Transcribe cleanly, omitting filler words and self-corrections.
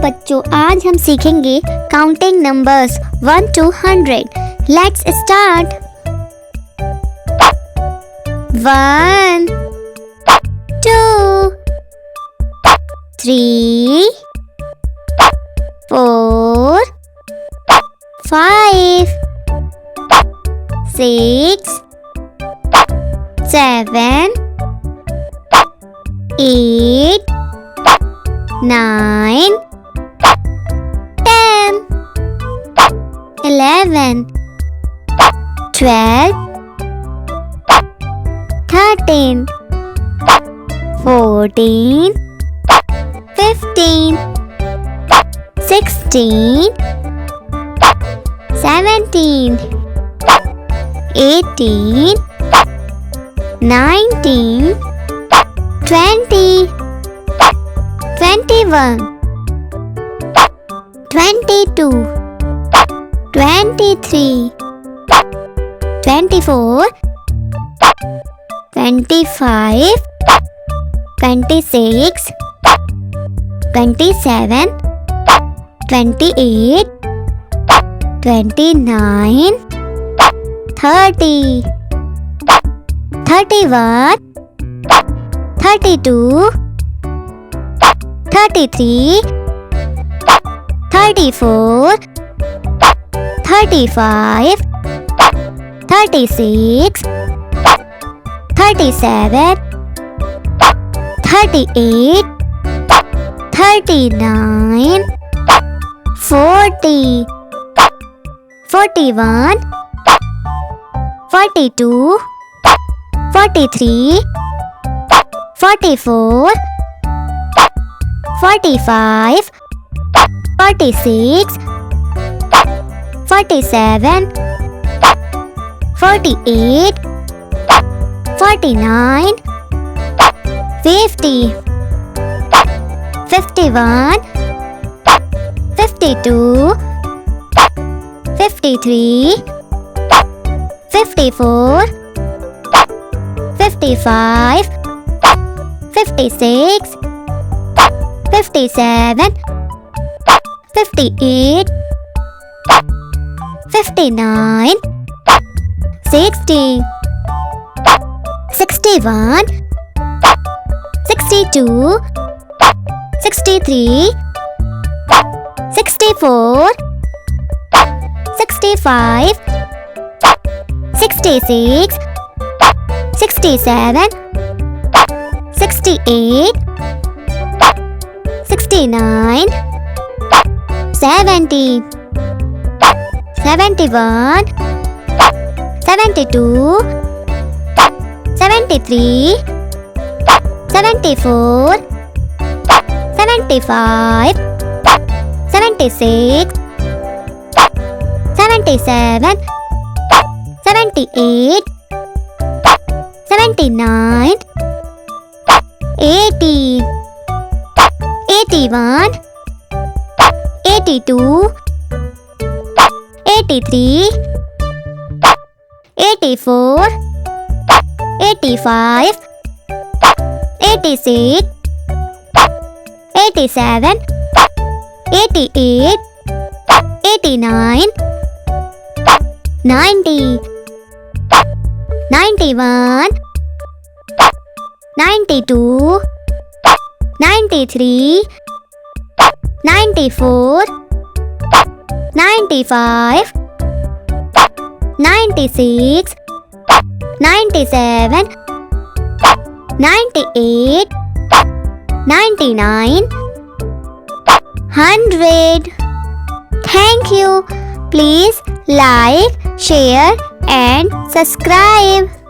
बच्चों, आज हम सीखेंगे counting numbers 1 to 100. Let's start. 1 2 3 4 5 6 7 8 9 10 11 12 13 14 15 16 17 18 19 20 21 22 23 24 25 26 27 28 29 30 31 32 33 34 35 36 37 38 39 40 41 42 43 44 45 46 47 48 49 50 51 52 53 54 55 56 57 58 59 60 61 62 63 64 65 66 67 68 69 70 71 72 73 74 75 76 77 78 79 80 81 82 83 84 85 86 87 88 89 90 91 92 93 94 95 96 97 98 99 100. Thank you. Please like, share and subscribe.